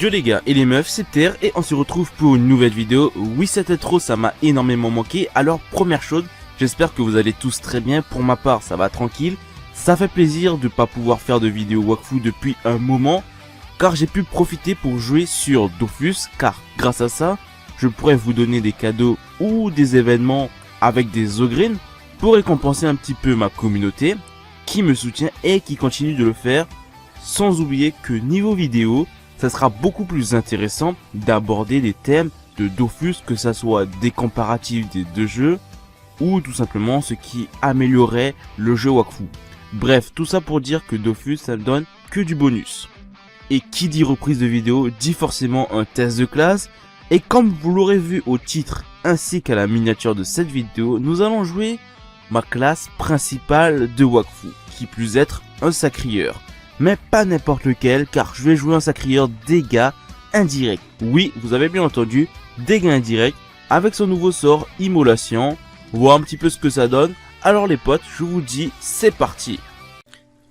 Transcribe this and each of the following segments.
Yo les gars et les meufs, c'est Terre et on se retrouve pour une nouvelle vidéo. Oui, cette intro ça m'a énormément manqué, alors première chose, j'espère que vous allez tous très bien. Pour ma part ça va tranquille, ça fait plaisir de pas pouvoir faire de vidéo Wakfu depuis un moment, car j'ai pu profiter pour jouer sur Dofus, car grâce à ça, je pourrais vous donner des cadeaux ou des événements avec des ogrines pour récompenser un petit peu ma communauté qui me soutient et qui continue de le faire. Sans oublier que niveau vidéo, ça sera beaucoup plus intéressant d'aborder des thèmes de Dofus, que ça soit des comparatifs des deux jeux ou tout simplement ce qui améliorerait le jeu Wakfu. Bref, tout ça pour dire que Dofus ça ne donne que du bonus. Et qui dit reprise de vidéo dit forcément un test de classe. Et comme vous l'aurez vu au titre ainsi qu'à la miniature de cette vidéo, nous allons jouer ma classe principale de Wakfu, qui plus être un sacrieur. Mais pas n'importe lequel, car je vais jouer un sacrieur dégâts indirects. Oui, vous avez bien entendu, dégâts indirects, avec son nouveau sort Immolation. Voir un petit peu ce que ça donne. Alors les potes, je vous dis, c'est parti.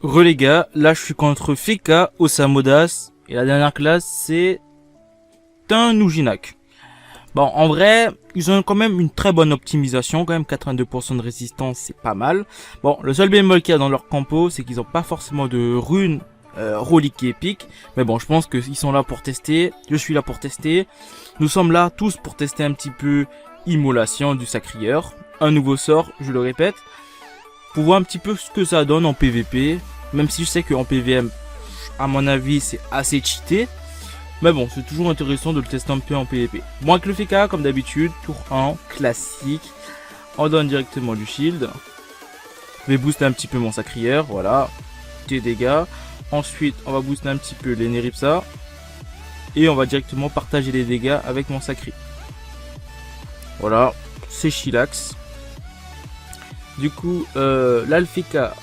Les gars, là je suis contre Feka, Osamodas, et la dernière classe c'est un Nujinak. Bon, en vrai, ils ont quand même une très bonne optimisation, quand même 82% de résistance, c'est pas mal. Bon, le seul bémol qu'il y a dans leur compo, c'est qu'ils ont pas forcément de runes reliques et épiques. Mais bon, je pense qu'ils sont là pour tester, je suis là pour tester. Nous sommes là tous pour tester un petit peu Immolation du sacrieur. Un nouveau sort, je le répète, pour voir un petit peu ce que ça donne en PVP. Même si je sais qu'en PVM, à mon avis, c'est assez cheaté. Mais bon, c'est toujours intéressant de le tester un peu en PvP. Bon, avec le Feka, comme d'habitude, tour 1, classique. On donne directement du shield. Je vais booster un petit peu mon sacrieur, voilà. Des dégâts. Ensuite, on va booster un petit peu les Neripsa. Et on va directement partager les dégâts avec mon sacri. Voilà, c'est chillax. Du coup, là, le Feka,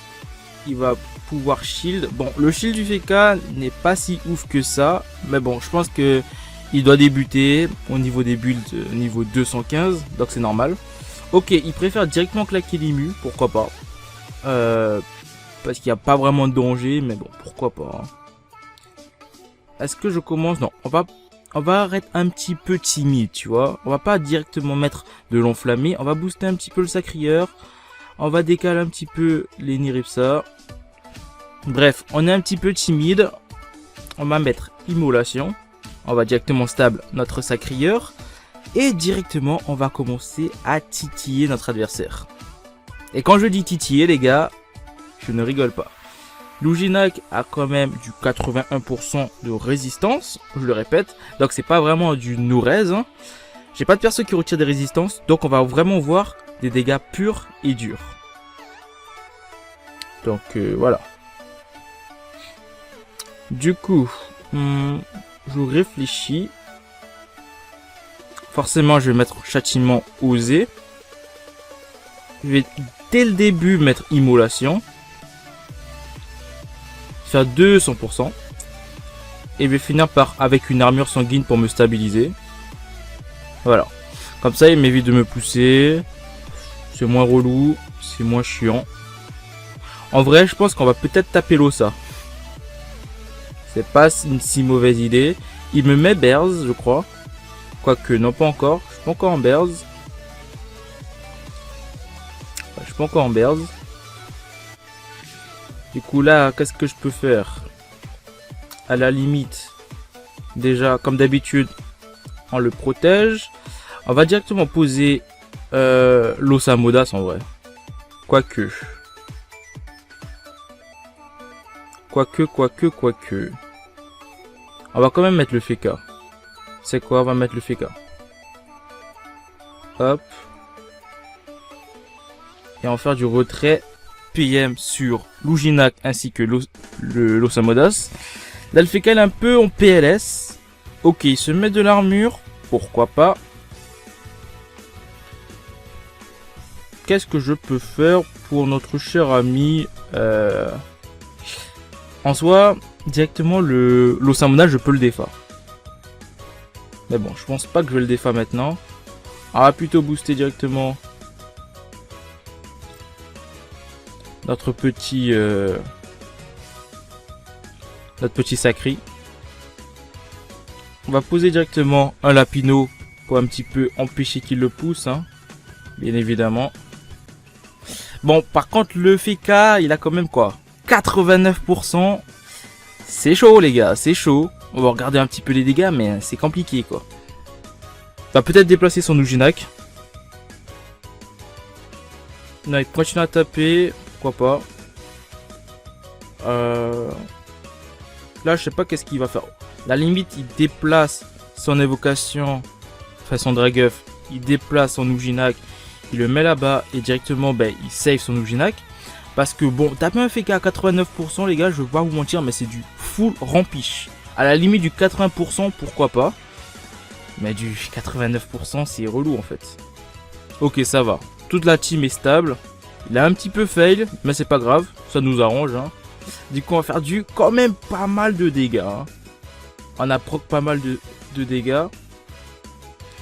il va pouvoir shield. Bon, le shield du Feka n'est pas si ouf que ça, mais bon, je pense que il doit débuter au niveau des builds niveau 215, donc c'est normal. Ok, il préfère directement claquer l'immu, pourquoi pas, parce qu'il n'y a pas vraiment de danger, mais bon, pourquoi pas. Est-ce que je commence? Non, on va être un petit peu timide, tu vois. On va pas directement mettre de l'enflammé, on va booster un petit peu le sacrieur, on va décaler un petit peu les Neripsa. Bref, on est un petit peu timide. On va mettre Immolation. On va directement stable notre sacrieur. Et directement, on va commencer à titiller notre adversaire. Et quand je dis titiller, les gars, je ne rigole pas. Nujinak a quand même du 81% de résistance. Je le répète. Donc, c'est pas vraiment du no-res. Hein. J'ai pas de perso qui retire des résistances. Donc, on va vraiment voir des dégâts purs et durs. Donc, voilà. Du coup, je réfléchis. Forcément, je vais mettre châtiment osé. Je vais dès le début mettre immolation. Faire 200%. Et je vais finir par avec une armure sanguine pour me stabiliser. Voilà. Comme ça, il m'évite de me pousser. C'est moins relou. C'est moins chiant. En vrai, je pense qu'on va peut-être taper l'ossa. C'est pas une si mauvaise idée. Il me met Bears, je crois. Quoique, non, pas encore. Je suis pas encore en Bears. Je suis pas encore en Bears. Du coup, là, qu'est-ce que je peux faire? À la limite, déjà, comme d'habitude, on le protège. On va directement poser l'Osamodas en vrai. Quoique. On va quand même mettre le Feka. C'est quoi? On va mettre le Feka. Hop. Et on va faire du retrait PM sur Nujinak ainsi que l'Osamodas. Là, le Feka est un peu en PLS. Ok, il se met de l'armure. Pourquoi pas? Qu'est-ce que je peux faire pour notre cher ami En soi, directement l'Osamodas, je peux le défa. Mais bon, je pense pas que je vais le défa maintenant. On va plutôt booster directement notre petit sacri. On va poser directement un lapino pour un petit peu empêcher qu'il le pousse, hein, bien évidemment. Bon, par contre, le Feka, il a quand même quoi, 89%. C'est chaud, les gars, c'est chaud. On va regarder un petit peu les dégâts, mais c'est compliqué, quoi. Va peut-être déplacer son Nujinak. Non, il continue à taper. Pourquoi pas. Là, je sais pas qu'est-ce qu'il va faire. La limite, il déplace son évocation. Enfin, son Dragueuf. Il déplace son Nujinak. Il le met là-bas. Et directement, ben, il save son Nujinak. Parce que bon, taper un FK à 89%, les gars, je vais pas vous mentir, mais c'est du full rampiche. À la limite du 80%, pourquoi pas. Mais du 89%, c'est relou en fait. Ok, ça va. Toute la team est stable. Il a un petit peu fail, mais c'est pas grave. Ça nous arrange. Hein. Du coup, on va faire du quand même pas mal de dégâts. Hein. On a proc pas mal de dégâts.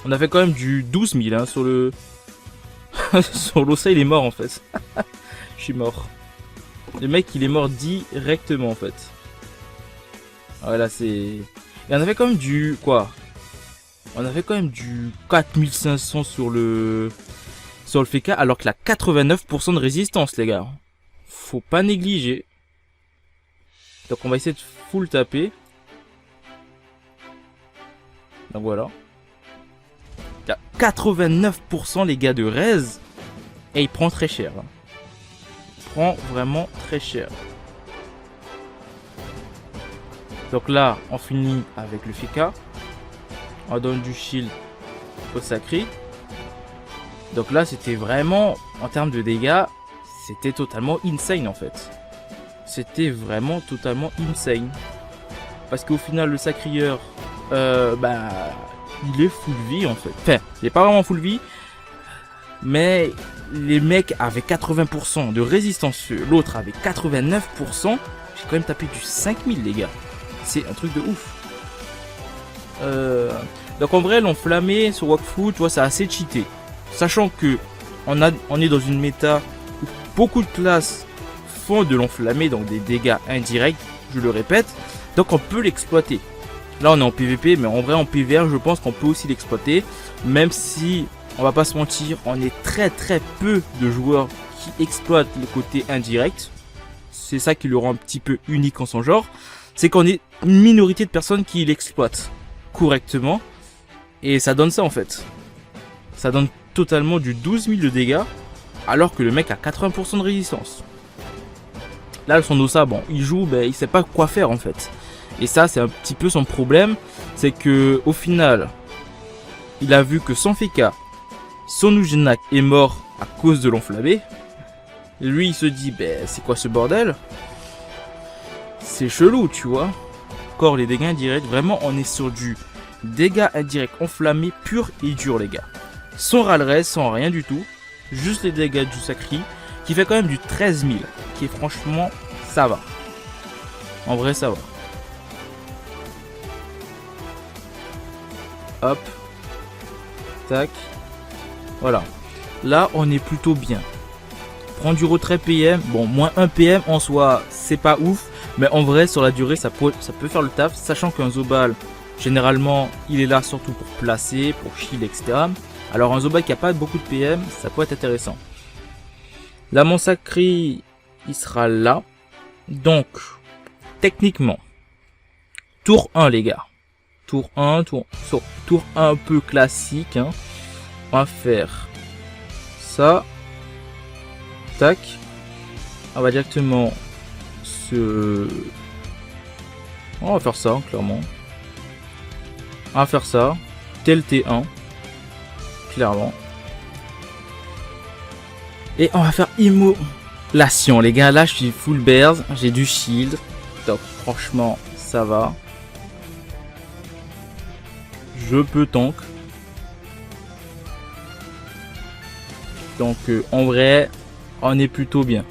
On a fait quand même du 12 000 hein, sur le... sur l'Ossa, il est mort en fait. Je suis mort. Le mec, il est mort directement en fait. Voilà, c'est... Et on avait quand même du... Quoi? On avait quand même du 4500 sur le Feka, alors qu'il a 89% de résistance, les gars. Faut pas négliger. Donc on va essayer de full taper. Donc voilà. Il a 89% les gars de raise. Et il prend très cher. Il prend vraiment très cher. Donc là, on finit avec le Feka. On donne du shield au Sacré. Donc là, c'était vraiment, en termes de dégâts, c'était totalement insane en fait. C'était vraiment totalement insane. Parce qu'au final, le Sacrieur, il est full vie en fait. Enfin, il est pas vraiment full vie. Mais les mecs avaient 80% de résistance. L'autre avait 89%. J'ai quand même tapé du 5000 les gars. C'est un truc de ouf. Donc en vrai l'enflammé sur Wakfu, tu vois, c'est assez cheaté. Sachant que on est dans une méta où beaucoup de classes font de l'enflammé, donc des dégâts indirects, je le répète. Donc on peut l'exploiter. Là on est en PVP, mais en vrai en PVR je pense qu'on peut aussi l'exploiter. Même si, on va pas se mentir, on est très peu de joueurs qui exploitent le côté indirect. C'est ça qui le rend un petit peu unique en son genre. C'est qu'on est une minorité de personnes qui l'exploitent correctement. Et ça donne ça en fait. Ça donne totalement du 12 000 de dégâts. Alors que le mec a 80% de résistance. Là son Ossa, bon, il joue, il sait pas quoi faire en fait. Et ça c'est un petit peu son problème. C'est que au final, il a vu que son Feka, son Nujinak est mort à cause de l'enflammé. Lui il se dit, c'est quoi ce bordel? C'est chelou, tu vois. Encore les dégâts indirects. Vraiment, on est sur du dégâts indirects enflammés pur et dur, les gars. Sans ralerais, sans rien du tout. Juste les dégâts du Sacri. Qui fait quand même du 13 000. Qui est franchement, ça va. En vrai, ça va. Hop. Tac. Voilà. Là, on est plutôt bien. Prendre du retrait PM. Bon, moins 1 PM en soi, c'est pas ouf. Mais en vrai, sur la durée, ça peut faire le taf. Sachant qu'un Zobal, généralement, il est là surtout pour placer, pour shield, etc. Alors un Zobal qui a pas beaucoup de PM, ça peut être intéressant. Là, mon Sacré, il sera là. Donc, techniquement, tour 1, les gars. Tour 1 un peu classique. Hein. On va faire ça. Tac. On va directement... On va faire ça, clairement. On va faire ça. Tel T1. Clairement. Et on va faire immolation, les gars. Là, je suis full bears. J'ai du shield. Donc, franchement, ça va. Je peux tank. Donc, en vrai, on est plutôt bien.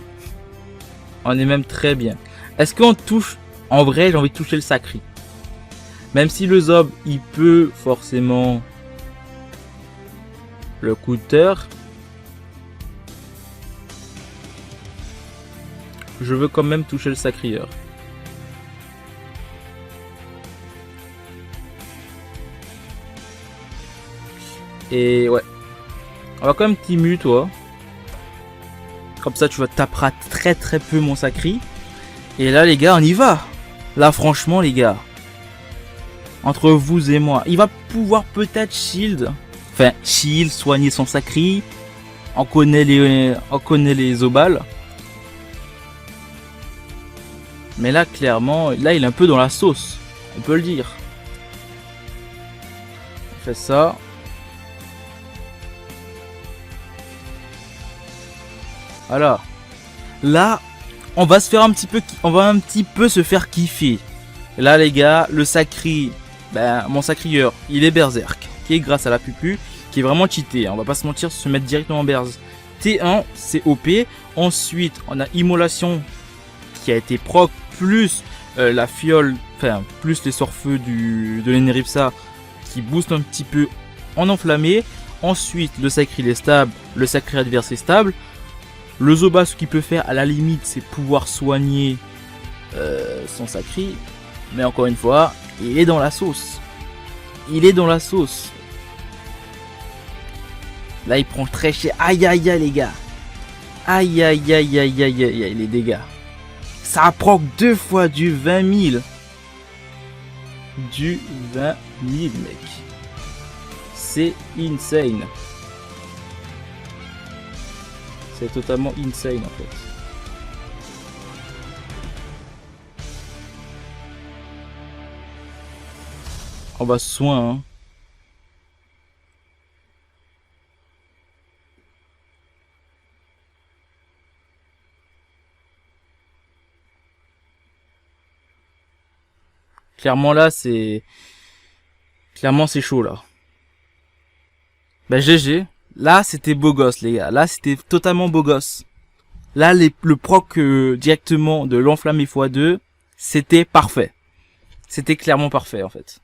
On est même très bien. Est-ce qu'on touche... En vrai, j'ai envie de toucher le Sacré. Même si le Zob, il peut forcément... Le counter. Je veux quand même toucher le Sacrieur. Et ouais. On va quand même Timu, toi. Comme ça, tu vas taperas très peu mon Sacri. Et là, les gars, on y va. Là, franchement, les gars. Entre vous et moi. Il va pouvoir peut-être shield. Enfin, shield, soigner son Sacri. On connaît les Obals. Mais là, clairement, là, il est un peu dans la sauce. On peut le dire. On fait ça. Voilà. Là, on va un petit peu se faire kiffer. Là, les gars, le Sacri, ben, mon Sacrieur, il est berserk, qui est grâce à la pupu, qui est vraiment cheaté. Hein. On va pas se mentir, se mettre directement en berz. T1, c'est OP. Ensuite, on a Immolation, qui a été proc, plus la fiole, enfin, plus les sorts-feu de l'Eneripsa, qui booste un petit peu en enflammé. Ensuite, le Sacri, il est stable, le Sacri adverse est stable. Le Zoba, ce qu'il peut faire à la limite, c'est pouvoir soigner son Sacri. Mais encore une fois, il est dans la sauce. Il est dans la sauce. Là, il prend très cher. Aïe, aïe, aïe, les gars. Aïe, aïe, aïe, aïe, aïe, aïe, aïe, les dégâts. Ça proc 2 fois du 20 000. Du 20 000, mec. C'est insane. C'est totalement insane en fait. On va soin. Hein. Clairement là c'est... Clairement c'est chaud là. Bah GG. Là, c'était beau gosse, les gars. Là, c'était totalement beau gosse. Là, le proc directement de l'enflammé x2, c'était parfait. C'était clairement parfait, en fait.